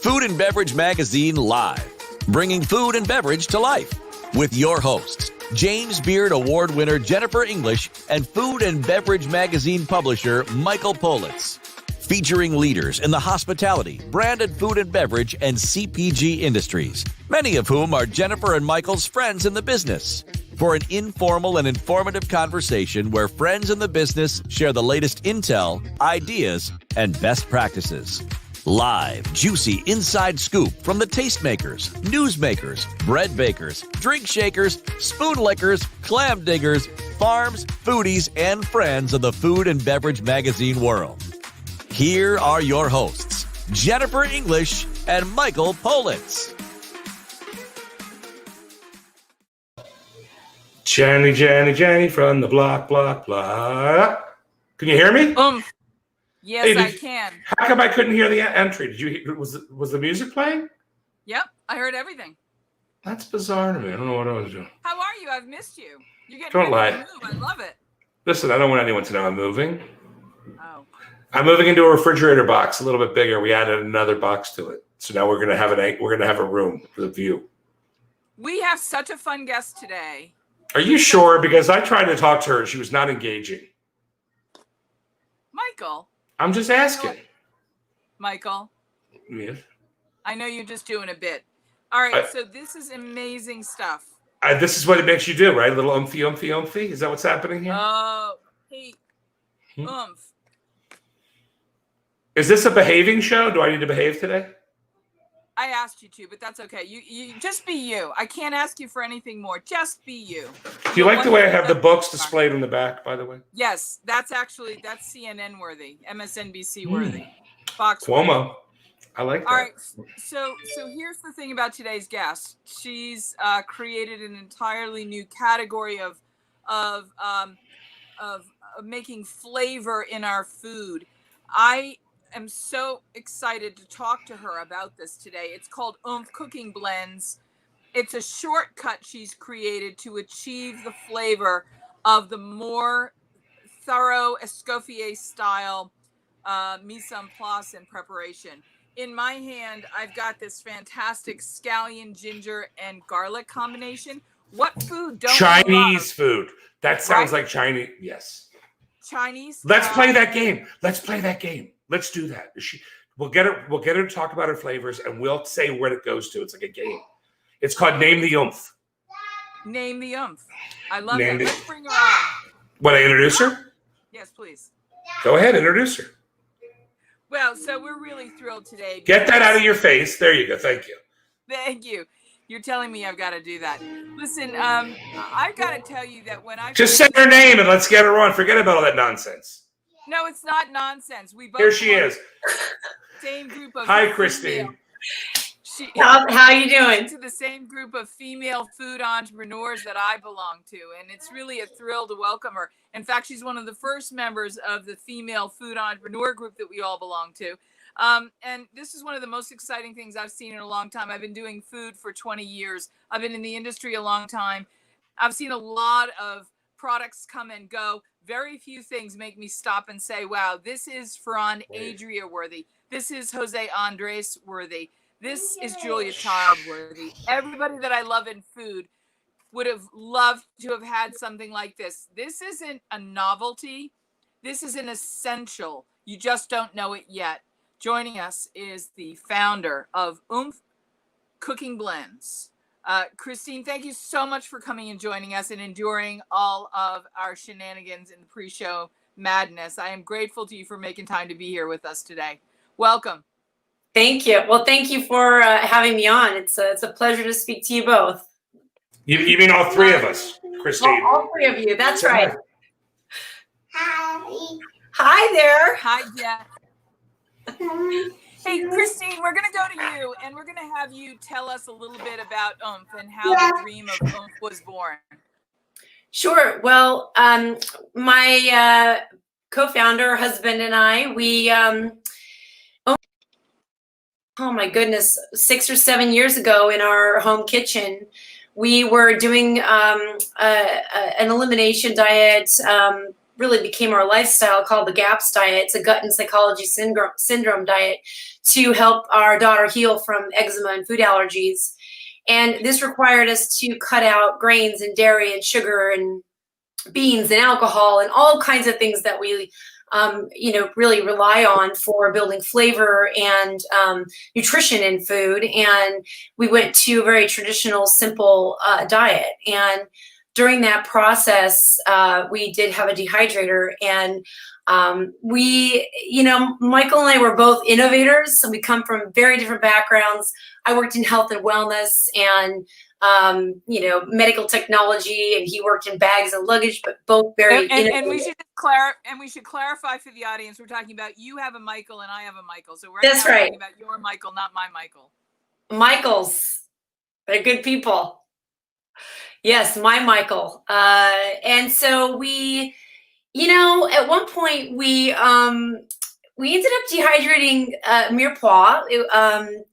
Food and Beverage Magazine Live, bringing food and beverage to life. With your hosts, James Beard Award winner Jennifer English and Food and Beverage Magazine publisher Michael Politz. Featuring leaders in the hospitality, branded food and beverage, and CPG industries, many of whom are Jennifer and Michael's friends in the business. For an informal and informative conversation where friends in the business share the latest intel, ideas, and best practices. Live, juicy inside scoop from the tastemakers, newsmakers, bread bakers, drink shakers, spoon lickers, clam diggers, farms, foodies, and friends of the food and beverage magazine world. Here are your hosts, Jennifer English and Michael Politz. Jenny from the block. Can you hear me? Yes, hey, I can. How come I couldn't hear the entry? Did you? Was the music playing? Yep, I heard everything. That's bizarre to me. I don't know what I was doing. How are you? I've missed you. You're getting Don't lie. ready to move. I love it. Listen, I don't want anyone to know I'm moving. Oh. I'm moving into a refrigerator box, a little bit bigger. We added another box to it, so now we're gonna have a room with a view. We have such a fun guest today. Are you sure? Because I tried to talk to her and she was not engaging. Michael. I'm just asking. Michael. Yes. I know you're just doing a bit. All right, so this is amazing stuff. This is what it makes you do, right? A little oomphy. Is that what's happening here? Oh, hey, Oomph. Is this a behaving show? Do I need to behave today? I asked you to, but that's okay. You just be you. I can't ask you for anything more. Just be you. Do you like the way I have the books displayed in the back, by the way? Yes, that's CNN worthy, MSNBC worthy, Fox Cuomo. worthy. I like that. All right, so here's the thing about today's guest. She's created an entirely new category of making flavor in our food. I am so excited to talk to her about this today. It's called Oomph Cooking Blends. It's a shortcut she's created to achieve the flavor of the more thorough Escoffier style mise en place and preparation. In my hand, I've got this fantastic scallion, ginger, and garlic combination. What food don't Chinese food. That sounds like Chinese. Yes. Chinese. Let's play that game. Let's do that. We'll get her to talk about her flavors, and we'll say where it goes to. It's like a game. It's called Name the Oomph. Name the Oomph. I love that. Let's bring her on. Want to introduce her? Yes, please. Go ahead, introduce her. Well, so we're really thrilled today. Get that out of your face. There you go. Thank you. Thank you. You're telling me I've got to do that. Listen, I've got to tell you that when I just say her name and let's get her on. Forget about all that nonsense. No, it's not nonsense. We both here she is. Same group of hi, Christine. How you doing? To the same group of female food entrepreneurs that I belong to, and it's really a thrill to welcome her. In fact, she's one of the first members of the female food entrepreneur group that we all belong to. And this is one of the most exciting things I've seen in a long time. I've been doing food for 20 years. I've been in the industry a long time. I've seen a lot of products come and go. Very few things make me stop and say, wow, this is Ferran Adria worthy. This is Jose Andres worthy. This is Julia Child worthy. Everybody that I love in food would have loved to have had something like this. This isn't a novelty. This is an essential. You just don't know it yet. Joining us is the founder of Oomph Cooking Blends. Christine, thank you so much for coming and joining us and enduring all of our shenanigans in the pre-show madness. I am grateful to you for making time to be here with us today. Welcome. Thank you. Well, thank you for having me on. It's a pleasure to speak to you both. You mean all three of us, Christine? All three of you. That's right. Hi. Hi there. Hi, Jeff. Hey, Christine, we're going to go to you, and we're going to have you tell us a little bit about Oomph and how the dream of Oomph was born. Sure. Well, my co-founder, husband, and I, we, oh my goodness, 6 or 7 years ago in our home kitchen, we were doing an elimination diet, really became our lifestyle, called the GAPS diet. It's a gut and psychology syndrome diet to help our daughter heal from eczema and food allergies. And this required us to cut out grains and dairy and sugar and beans and alcohol and all kinds of things that we really rely on for building flavor and nutrition in food. And we went to a very traditional, simple diet. And during that process, we did have a dehydrator. And Michael and I were both innovators. So we come from very different backgrounds. I worked in health and wellness and medical technology, and he worked in bags and luggage, but both very and we should clarify for the audience, we're talking about you have a Michael and I have a Michael. So we're talking about your Michael, not my Michael. Michaels, they're good people. Yes, my Michael. And so we, at one point we ended up dehydrating mirepoix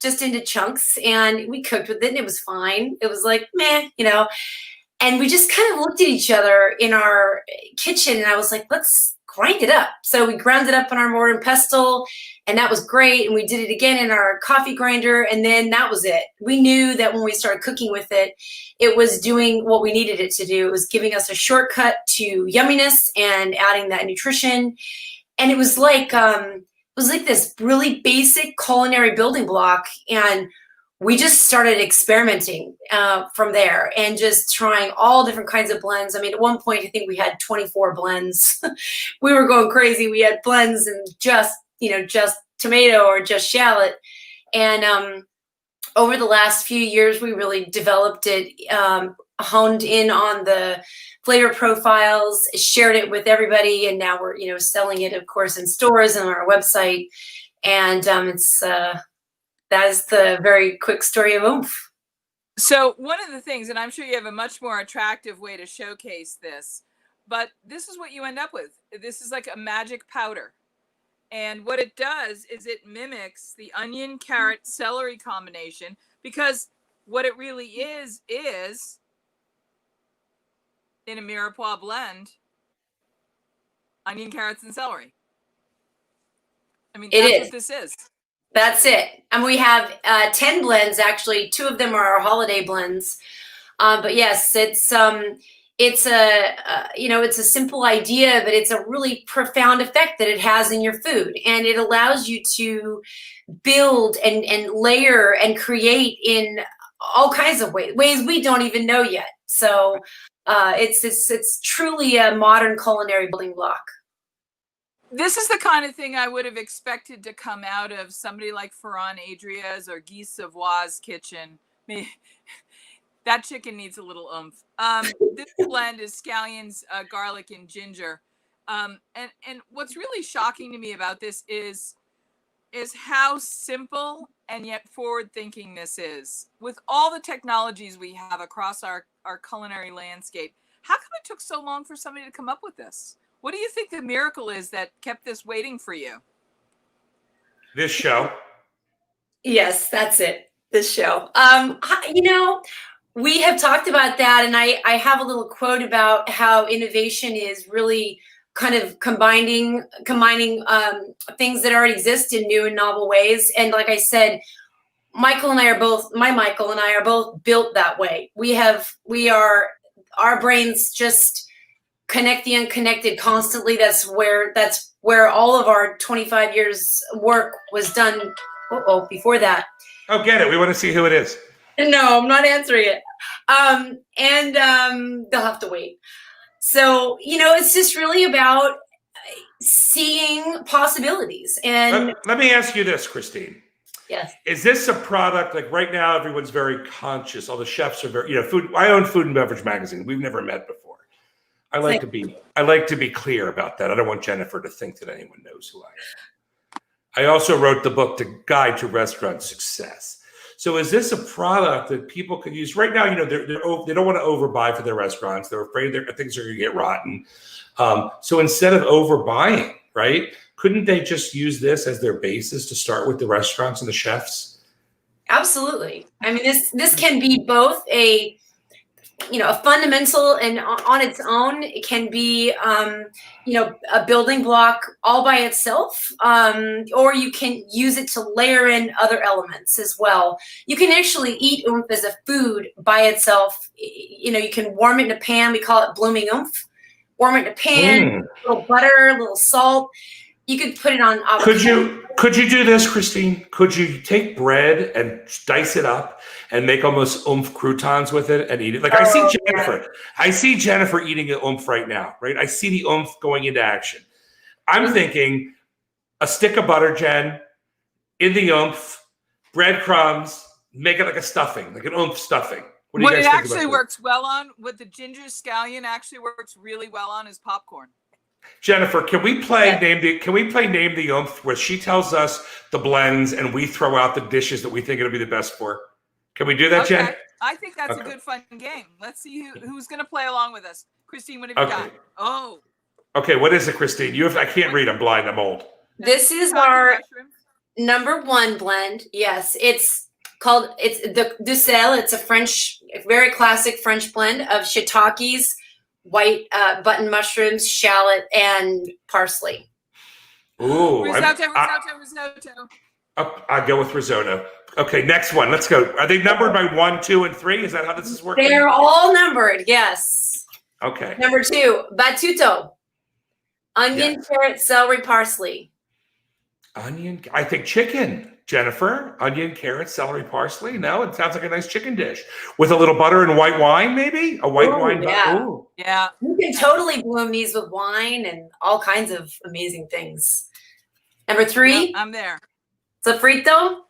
just into chunks, and we cooked with it, and it was fine. It was like, meh, and we just kind of looked at each other in our kitchen, and I was like, let's grind it up. So we ground it up in our mortar and pestle, and that was great. And we did it again in our coffee grinder, and then that was it. We knew that when we started cooking with it, it was doing what we needed it to do. It was giving us a shortcut to yumminess and adding that nutrition. And it was like this really basic culinary building block. And we just started experimenting from there and just trying all different kinds of blends. I mean, at one point, I think we had 24 blends. We were going crazy. We had blends and just tomato or just shallot. And over the last few years, we really developed it, honed in on the flavor profiles, shared it with everybody, and now we're selling it, of course, in stores and on our website. And that is the very quick story of Oomph. So one of the things, and I'm sure you have a much more attractive way to showcase this, but this is what you end up with. This is like a magic powder. And what it does is it mimics the onion, carrot, celery combination, because what it really is in a mirepoix blend, onion, carrots, and celery. I mean, that's what this is. That's it. And we have 10 blends, actually. 2 of them are our holiday blends. But yes, it's a simple idea, but it's a really profound effect that it has in your food. And it allows you to build and layer and create in all kinds of ways we don't even know yet. So it's truly a modern culinary building block. This is the kind of thing I would have expected to come out of somebody like Ferran Adria's or Guy Savoy's kitchen. I mean, that chicken needs a little oomph. This blend is scallions, garlic, and ginger. And what's really shocking to me about this is how simple and yet forward-thinking this is. With all the technologies we have across our culinary landscape, how come it took so long for somebody to come up with this? What do you think the miracle is that kept this waiting for you? This show. Yes, that's it. This show. We have talked about that, and I have a little quote about how innovation is really kind of combining things that already exist in new and novel ways. And like I said, my Michael and I are both built that way. Our brains just connect the unconnected constantly. That's where all of our 25 years work was done. Before that. Oh, get it. We want to see who it is. No, I'm not answering it. They'll have to wait. So, it's just really about seeing possibilities. And let me ask you this, Christine. Yes. Is this a product, like right now, everyone's very conscious. All the chefs are very, food. I own Food and Beverage Magazine. We've never met before. I like to be clear about that. I don't want Jennifer to think that anyone knows who I am. I also wrote the book, The Guide to Restaurant Success. So is this a product that people could use right now? They don't want to overbuy for their restaurants. They're afraid things are going to get rotten. So instead of overbuying, right, couldn't they just use this as their basis to start with the restaurants and the chefs? Absolutely. I mean, this can be both a a fundamental, and on its own, it can be, a building block all by itself, or you can use it to layer in other elements as well. You can actually eat oomph as a food by itself. You can warm it in a pan. We call it blooming oomph. Warm it in a pan, a little butter, a little salt. You could put it on avocado. Could you do this, Christine? Could you take bread and dice it up and make almost oomph croutons with it and eat it? Like I see Jennifer. Yeah. I see Jennifer eating an oomph right now, right? I see the oomph going into action. I'm thinking a stick of butter, Jen, in the oomph, breadcrumbs, make it like a stuffing, like an oomph stuffing. What do you guys think actually works well on, what the ginger scallion actually works really well on, is popcorn. Jennifer, can we play name the oomph, where she tells us the blends and we throw out the dishes that we think it'll be the best for? Can we do that, Jen? I think that's a good fun game. Let's see who's going to play along with us. Christine, what have you got? Oh. Okay, what is it, Christine? I can't read. I'm blind. I'm old. This is our number one blend. Yes, it's the Dussel. It's a very classic French blend of shiitakes, white button mushrooms, shallot, and parsley. Ooh. Risotto. I go with risotto. Okay, next one. Let's go. Are they numbered by 1, 2, and 3? Is that how this is working? They're all numbered, yes. Okay. Number 2, battuto. Onion, carrot, celery, parsley. Onion, I think chicken. Jennifer, onion, carrot, celery, parsley. No, it sounds like a nice chicken dish with a little butter and white wine, maybe a white wine. Yeah. You can totally bloom these with wine and all kinds of amazing things. Number 3, I'm there. Sofrito.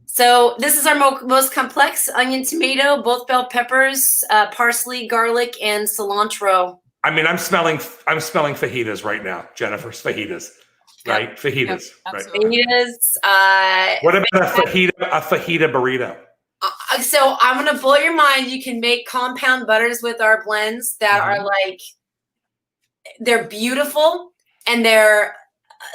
So this is our most complex: onion, tomato, both bell peppers, parsley, garlic, and cilantro. I mean, I'm smelling fajitas right now, Jennifer. Fajitas. Right, fajitas. Right. Fajitas. What about a fajita burrito? So I'm gonna blow your mind. You can make compound butters with our blends that are they're beautiful, and they're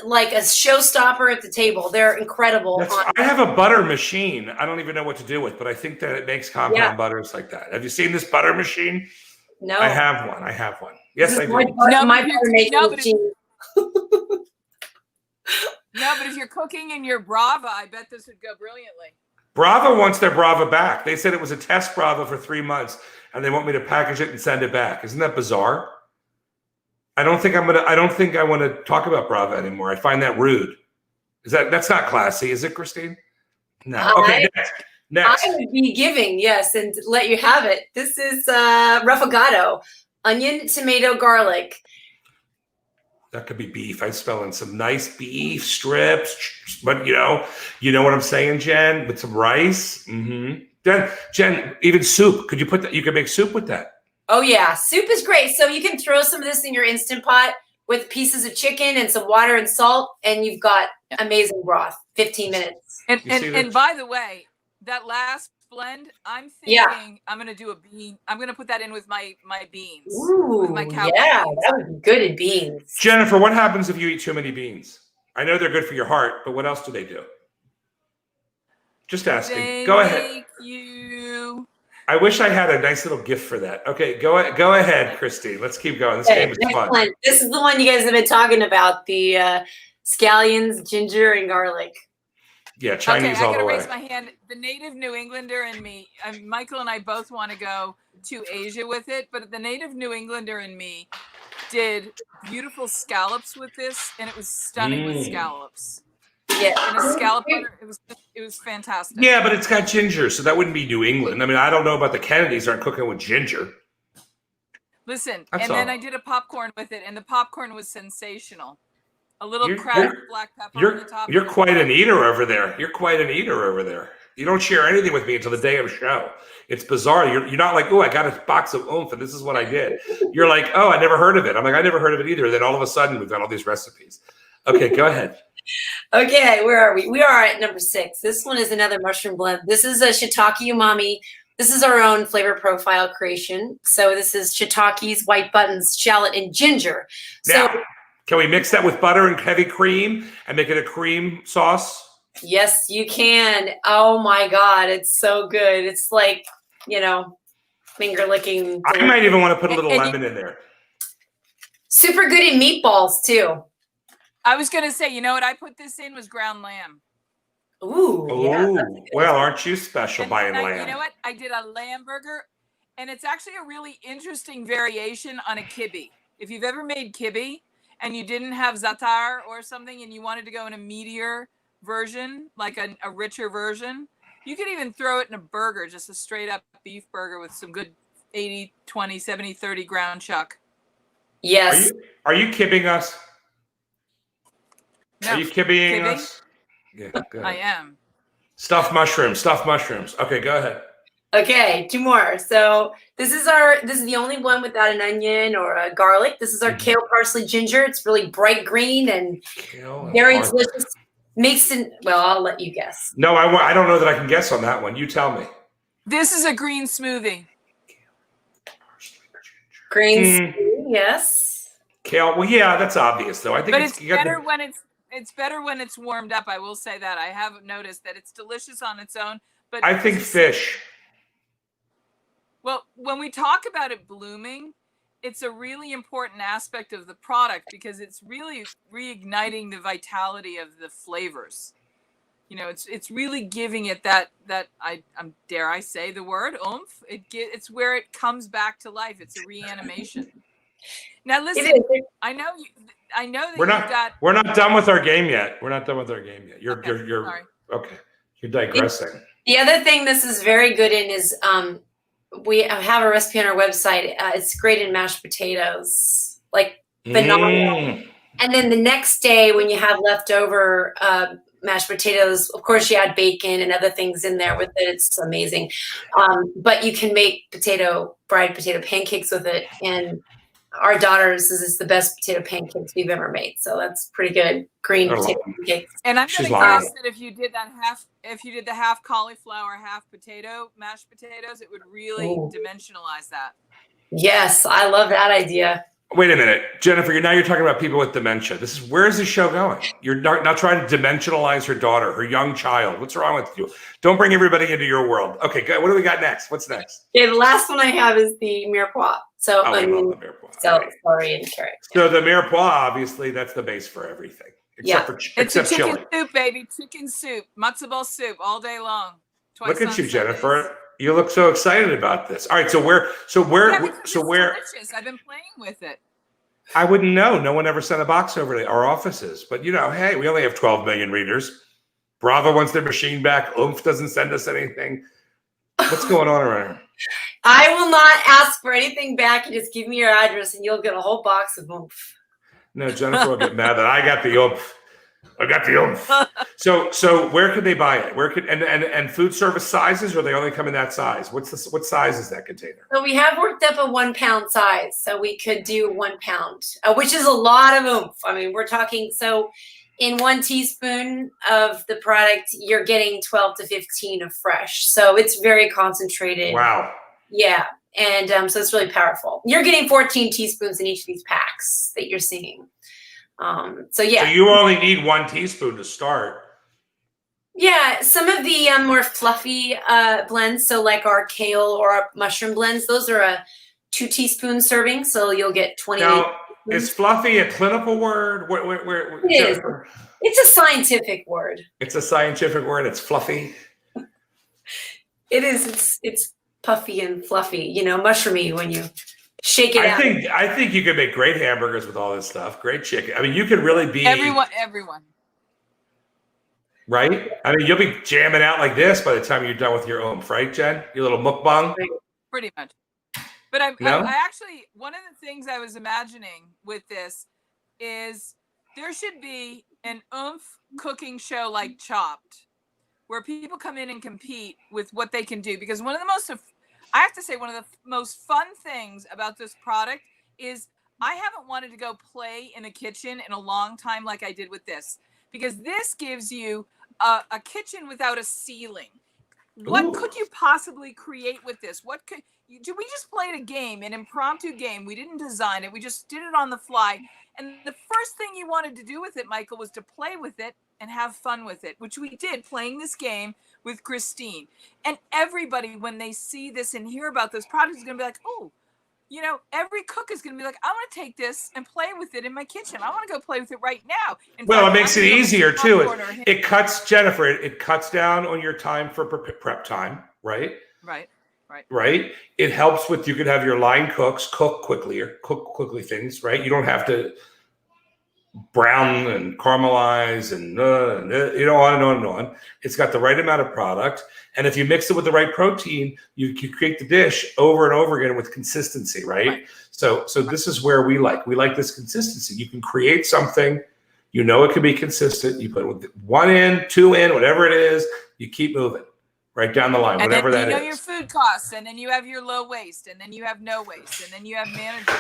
like a showstopper at the table. They're incredible. I have a butter machine. I don't even know what to do with, but I think that it makes compound butters like that. Have you seen this butter machine? No. I have one. Yes, I do. My butter making machine. No, but if you're cooking in your Brava, I bet this would go brilliantly. Brava wants their Brava back. They said it was a test Brava for 3 months, and they want me to package it and send it back. Isn't that bizarre? I don't think I want to talk about Brava anymore. I find that rude. That's not classy, is it, Christine? No. Okay, next. I would be giving, yes, and let you have it. This is Refogado. Onion, tomato, garlic. That could be beef. I'm smelling some nice beef strips, but you know what I'm saying, Jen, with some rice. Then, Jen, even soup. Could you put that? You could make soup with that. Oh yeah, soup is great. So you can throw some of this in your Instant Pot with pieces of chicken and some water and salt, and you've got amazing broth. 15 minutes. And by the way, that last blend, I'm thinking I'm gonna do a bean. I'm gonna put that in with my beans. Ooh, with my cow beans. That would be good in beans. Jennifer, what happens if you eat too many beans? I know they're good for your heart, but what else do they do? Just asking. Go ahead. I wish I had a nice little gift for that. Okay, go ahead, Christine. Let's keep going. This game is fun. This is the one you guys have been talking about: the scallions, ginger, and garlic. Yeah, Chinese all the way. I gotta raise my hand. The native New Englander in me, Michael and I both want to go to Asia with it, but the native New Englander in me did beautiful scallops with this, and it was stunning with scallops. Yeah, and a scallop butter, it was fantastic. Yeah, but it's got ginger, so that wouldn't be New England. I mean, I don't know about the Kennedys aren't cooking with ginger. Listen, then I did a popcorn with it, and the popcorn was sensational. A little cracked black pepper on the top. You're quite an eater over there. You don't share anything with me until the day of show. It's bizarre. You're not like, oh, I got a box of Oomph, and this is what I did. You're like, oh, I never heard of it. I'm like, I never heard of it either. Then all of a sudden, we've got all these recipes. Okay, go ahead. Okay, where are we? We are at number 6. This one is another mushroom blend. This is a Shiitake Umami. This is our own flavor profile creation. So this is shiitakes, white buttons, shallot, and ginger. Now, can we mix that with butter and heavy cream and make it a cream sauce? Yes, you can. Oh my God, it's so good. It's like, finger licking. I might even want to put a little lemon in there. Super good in meatballs too. I was gonna say, you know what I put this in was ground lamb. Ooh, yeah. Well, aren't you special buying lamb? You know what? I did a lamb burger, and it's actually a really interesting variation on a kibbe. If you've ever made kibbe and you didn't have za'atar or something, and you wanted to go in a meatier version, like a richer version, you could even throw it in a burger, just a straight up beef burger with some good 80, 20, 70, 30 ground chuck. Yes. Are you kibbing us? No. Are you kibbying us? Yeah, good. I am. Stuffed mushrooms. Okay, go ahead. Okay, 2 more. So this is the only one without an onion or a garlic. This is our kale, parsley, ginger. It's really bright green and very delicious. Mixed in, well, I'll let you guess. No, I don't know that I can guess on that one. You tell me. This is a green smoothie. Green smoothie, yes. Kale. Well, yeah, that's obvious though. I think But it's better when it's better when it's warmed up. I will say that. I have noticed that it's delicious on its own. But I think fish. Well, when we talk about it blooming, it's a really important aspect of the product because it's really reigniting the vitality of the flavors. You know, it's really giving it that dare I say the word oomph. It's where it comes back to life. It's a reanimation. Now listen, I know that we're not done with our game yet. You're Sorry. Okay. You're digressing. The other thing this is very good in is we have a recipe on our website. It's great in mashed potatoes, like phenomenal. And then the next day when you have leftover mashed potatoes, of course you add bacon and other things in there with it. It's amazing. But you can make fried potato pancakes with it. And our daughter says it's the best potato pancakes we've ever made. So that's pretty good. Green potato pancakes. And I'm going to guess that if you did the half cauliflower, half potato, mashed potatoes, it would really dimensionalize that. Yes, I love that idea. Wait a minute, Jennifer. You're talking about people with dementia. Where is this show going? You're not trying to dimensionalize her daughter, her young child. What's wrong with you? Don't bring everybody into your world. Okay, good. What do we got next? What's next? Okay, the last one I have is the mirepoix. So I love the mirepoix. Celery and carrot. So the mirepoix, obviously, that's the base for everything, except it's chili. Chicken soup, baby. Chicken soup, matzo ball soup, all day long. Look at you, Jennifer. You look so excited about this. All right, so where? It's delicious. I've been playing with it. I wouldn't know. No one ever sent a box over to our offices. But, hey, we only have 12 million readers. Bravo wants their machine back. Oomph doesn't send us anything. What's going on around here? I will not ask for anything back. You just give me your address and you'll get a whole box of Oomph. No, Jennifer will get mad that I got the Oomph. So where could they buy it? And food service sizes, or they only come in that size? What size is that container? So we have worked up a 1 pound size. So we could do 1 pound, which is a lot of oomph. I mean, we're talking, so in 1 teaspoon of the product, you're getting 12 to 15 of fresh. So it's very concentrated. Wow. Yeah. And so it's really powerful. You're getting 14 teaspoons in each of these packs that you're seeing. So you only need 1 teaspoon to start. Yeah, some of the more fluffy blends, so like our kale or our mushroom blends, those are a 2 teaspoon serving, so you'll get 20. Now, is fluffy a clinical word? Where it is. It's a scientific word. It's a scientific word. It's fluffy. It is. It's puffy and fluffy. Mushroomy when you shake it out. I think you could make great hamburgers with all this stuff. Great chicken. I mean, you could really be everyone. Right? I mean, you'll be jamming out like this by the time you're done with your oomph, right, Jen? Your little mukbang? Pretty much. But I actually, one of the things I was imagining with this is there should be an oomph cooking show like Chopped, where people come in and compete with what they can do. Because one of the most fun things about this product is I haven't wanted to go play in a kitchen in a long time like I did with this. Because this gives you a kitchen without a ceiling. What could you possibly create with this? We just played a game, an impromptu game. We didn't design it. We just did it on the fly. And the first thing you wanted to do with it, Michael, was to play with it and have fun with it, which we did playing this game with Christine. And everybody, when they see this and hear about those products, is going to be like, oh, you know, every cook is going to be like, I want to take this and play with it in my kitchen. I want to go play with it right now. Well, it makes it easier too. It cuts, Jennifer, it cuts down on your time for prep time, right? Right. It helps with, you could have your line cooks cook quickly things, right? You don't have to brown and caramelize and you know, on and on and on. It's got the right amount of product. And if you mix it with the right protein, you create the dish over and over again with consistency, right? So this is where we like this consistency. You can create something, you know, it can be consistent. You put one in, two in, whatever it is, you keep moving right down the line, whatever that is. You know your food costs, and then you have your low waste, and then you have no waste, and then you have management.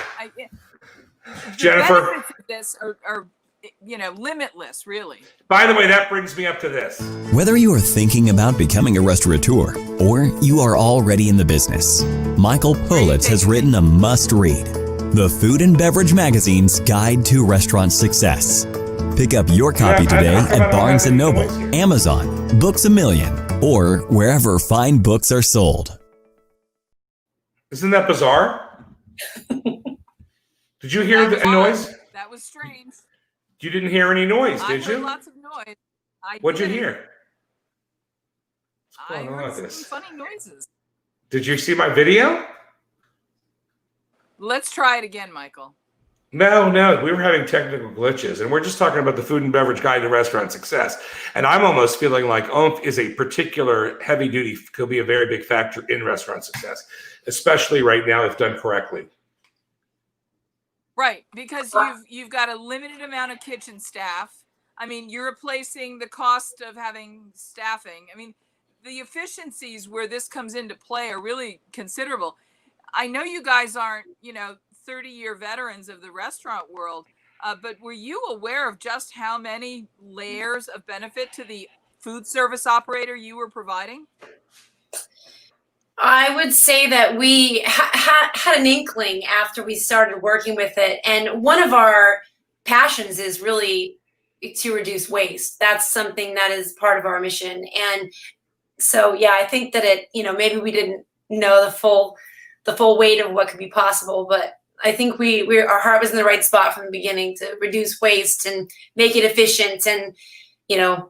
Jennifer, the benefits of this are, you know, limitless, really. By the way, that brings me up to this. Whether you are thinking about becoming a restaurateur or you are already in the business, Michael Politz has written a must-read, The Food and Beverage Magazine's Guide to Restaurant Success. Pick up your copy today at Barnes & Noble, Amazon, Books A Million, or wherever fine books are sold. Isn't that bizarre? Did you hear the noise? That was strange. You didn't hear any noise, did you? I heard lots of noise. What'd you hear? I heard some funny noises. Did you see my video? Let's try it again, Michael. No, we were having technical glitches, and we're just talking about the Food and Beverage Guide to Restaurant Success. And I'm almost feeling like Oomph is a particular heavy duty, could be a very big factor in restaurant success, especially right now if done correctly. Right, because you've got a limited amount of kitchen staff. I mean, you're replacing the cost of having staffing. I mean, the efficiencies where this comes into play are really considerable. I know you guys aren't, you know, 30-year veterans of the restaurant world, but were you aware of just how many layers of benefit to the food service operator you were providing? I would say that we had an inkling after we started working with it. And one of our passions is really to reduce waste. That's something that is part of our mission. And so, yeah, I think that it, you know, maybe we didn't know the full weight of what could be possible, but I think our heart was in the right spot from the beginning to reduce waste and make it efficient and, you know,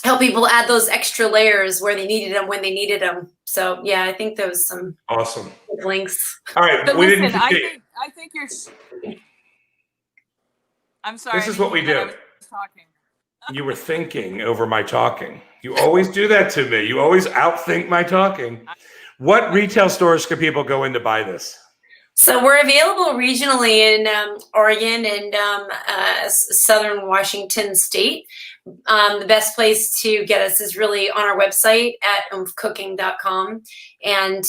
help people add those extra layers where they needed them when they needed them. So yeah, I think there was some awesome links. All right, but listen, I think you're. I'm sorry. This is what we do. You were thinking over my talking. You always do that to me. You always outthink my talking. What retail stores can people go in to buy this? So we're available regionally in Oregon and Southern Washington State. The best place to get us is really on our website at oomphcooking.com. And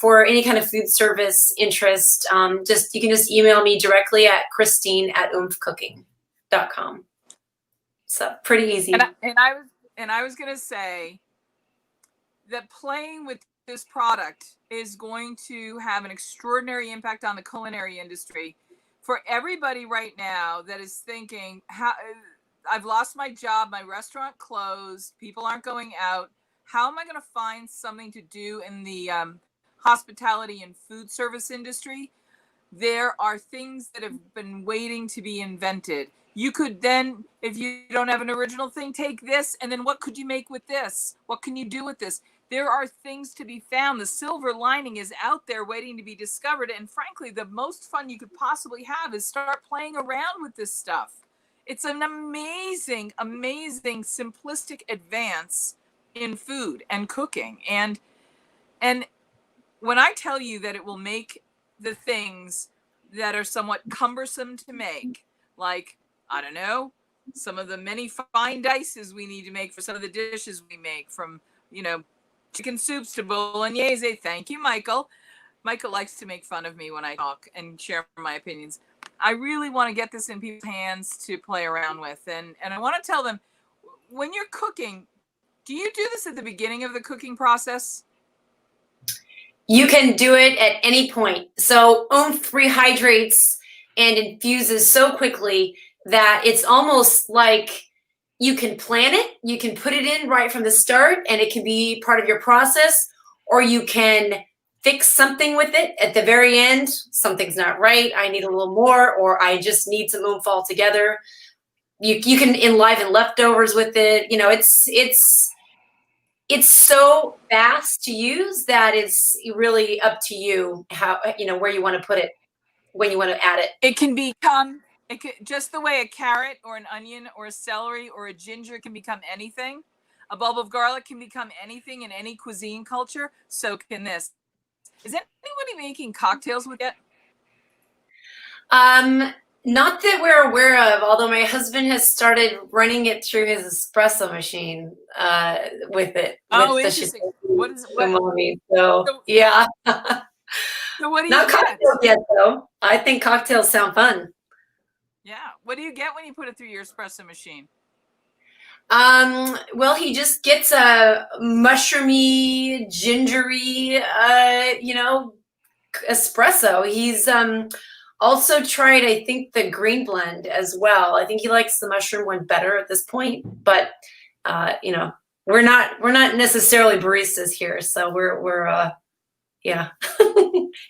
for any kind of food service interest, you can just email me directly at christine@oomphcooking.com. So pretty easy. And I was gonna say that playing with this product is going to have an extraordinary impact on the culinary industry. For everybody right now that is thinking, I've lost my job, my restaurant closed, people aren't going out, how am I going to find something to do in the hospitality and food service industry? There are things that have been waiting to be invented. You could then, if you don't have an original thing, take this, and then what could you make with this? What can you do with this? There are things to be found. The silver lining is out there waiting to be discovered. And frankly, the most fun you could possibly have is start playing around with this stuff. It's an amazing, amazing, simplistic advance in food and cooking. And when I tell you that it will make the things that are somewhat cumbersome to make, like, I don't know, some of the many fine dices we need to make for some of the dishes we make, from, you know, chicken soups to bolognese. Thank you, Michael. Michael likes to make fun of me when I talk and share my opinions. I really want to get this in people's hands to play around with. And I want to tell them, when you're cooking, do you do this at the beginning of the cooking process? You can do it at any point. So Oomph rehydrates and infuses so quickly that it's almost like, you can plan it, you can put it in right from the start, and it can be part of your process, or you can fix something with it at the very end. Something's not right, I need a little more, or I just need some oomph altogether. You can enliven leftovers with it. You know, it's so fast to use that it's really up to you how, you know, where you want to put it, when you want to add it. It can become, just the way a carrot or an onion or a celery or a ginger can become anything. A bulb of garlic can become anything in any cuisine culture. So can this. Is anybody making cocktails with it? Not that we're aware of, although my husband has started running it through his espresso machine with it. Oh, with interesting. The Umami. So yeah. So what do you Not get? cocktails yet, though. I think cocktails sound fun. Yeah. What do you get when you put it through your espresso machine? Well, he just gets a mushroomy, gingery, you know, espresso. He's also tried, I think, the green blend as well. I think he likes the mushroom one better at this point, but you know, we're not necessarily baristas here, so we're yeah.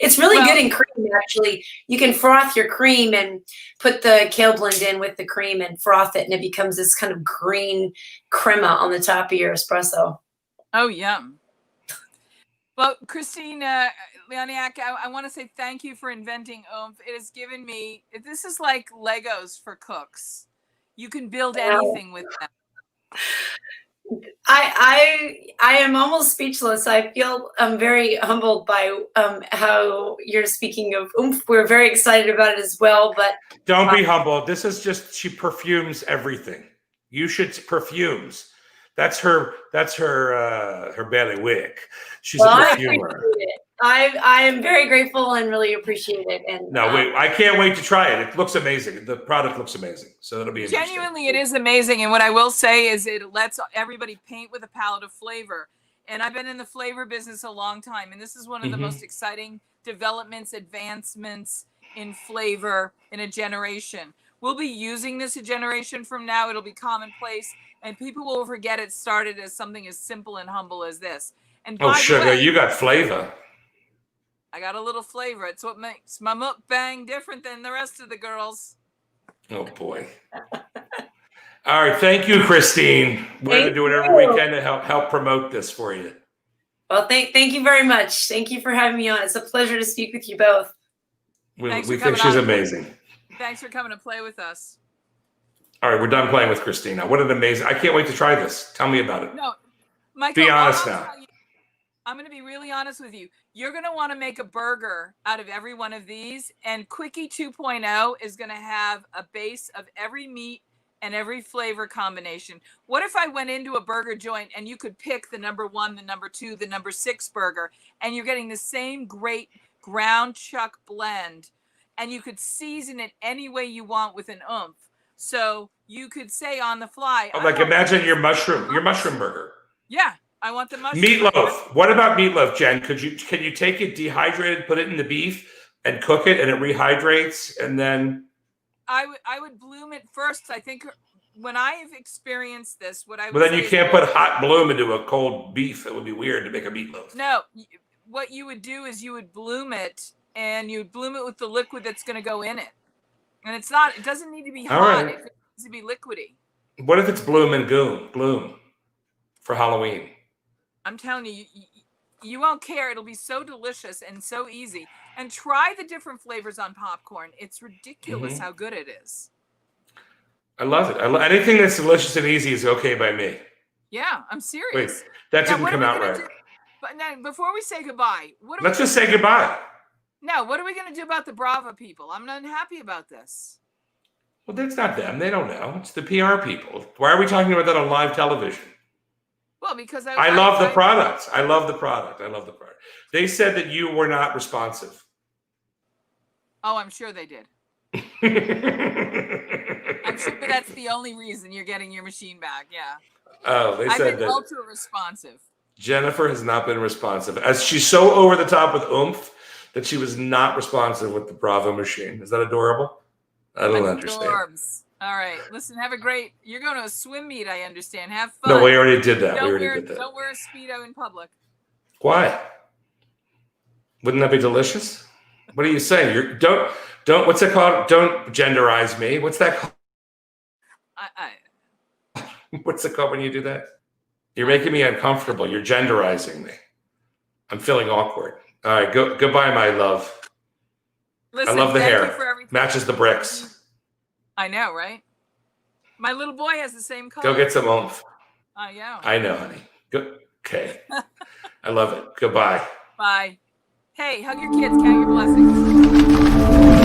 It's really good in cream, actually. You can froth your cream and put the kale blend in with the cream and froth it, and it becomes this kind of green crema on the top of your espresso. Oh, yum. Well, Christine Leoniak, I want to say thank you for inventing Oomph. It has given me, this is like Legos for cooks. You can build anything with them. I am almost speechless. I feel very humbled by how you're speaking of Oomph. We're very excited about it as well. But don't be humbled. This is just, she perfumes everything. You should perfumes. That's her bailiwick. She's a perfumer. I am very grateful and really appreciate it. And no, wait, I can't wait to try it. It looks amazing. The product looks amazing. So it'll be interesting. Genuinely, it is amazing. And what I will say is it lets everybody paint with a palette of flavor. And I've been in the flavor business a long time. And this is one of the most exciting developments, advancements in flavor in a generation. We'll be using this a generation from now. It'll be commonplace. And people will forget it started as something as simple and humble as this. And oh, sugar, you got flavor. I got a little flavor. It's what makes my mukbang different than the rest of the girls. Oh, boy. All right. Thank you, Christine. We're going to do it every weekend to help promote this for you. Well, thank you very much. Thank you for having me on. It's a pleasure to speak with you both. We think she's amazing. Thanks for coming to play with us. All right. We're done playing with Christina. What an amazing. I can't wait to try this. Tell me about it. No, Michael, be honest now. I'm going to be really honest with you. You're going to want to make a burger out of every one of these. And Quickie 2.0 is going to have a base of every meat and every flavor combination. What if I went into a burger joint and you could pick the number 1, the number 2, the number 6 burger, and you're getting the same great ground chuck blend, and you could season it any way you want with an oomph. So you could say on the fly. Oh, like imagine your mushroom burger. Yeah. I want the mushroom. Meatloaf. What about meatloaf, Jen? Can you take it dehydrated, put it in the beef, and cook it, and it rehydrates, and then? I would bloom it first. I think when I've experienced this, what I would. But then you can't put hot bloom into a cold beef. It would be weird to make a meatloaf. No, what you would do is you would bloom it, and you would bloom it with the liquid that's going to go in it, and it doesn't need to be hot. Right. It needs to be liquidy. What if it's bloom and bloom for Halloween? I'm telling you, you won't care. It'll be so delicious and so easy. And try the different flavors on popcorn. It's ridiculous how good it is. I love it. Anything that's delicious and easy is okay by me. Yeah, I'm serious. Wait, that didn't come out right. But now, before we say goodbye, let's just say goodbye. No, what are we going to do about the Brava people? I'm not happy about this. Well, that's not them. They don't know. It's the PR people. Why are we talking about that on live television? Well, because I love the product. I love the product. They said that you were not responsive. Oh, I'm sure they did. I'm sure that's the only reason you're getting your machine back. Yeah. Oh, they said that. I've been ultra responsive. Jennifer has not been responsive. As she's so over the top with Oomph that she was not responsive with the Bravo machine. Is that adorable? I don't understand. All right. Listen, have a great. You're going to a swim meet, I understand. Have fun. No, we already did that. Don't wear a Speedo in public. Why? Wouldn't that be delicious? What are you saying? Don't. What's it called? Don't genderize me. What's that called? What's it called when you do that? You're making me uncomfortable. You're genderizing me. I'm feeling awkward. All right, goodbye, my love. Listen, I love the thank hair. you for everything. Matches the bricks. I know, right? My little boy has the same color. Go get some oomph. Yeah. I know, honey. Okay. I love it. Goodbye. Bye. Hey, hug your kids. Count your blessings.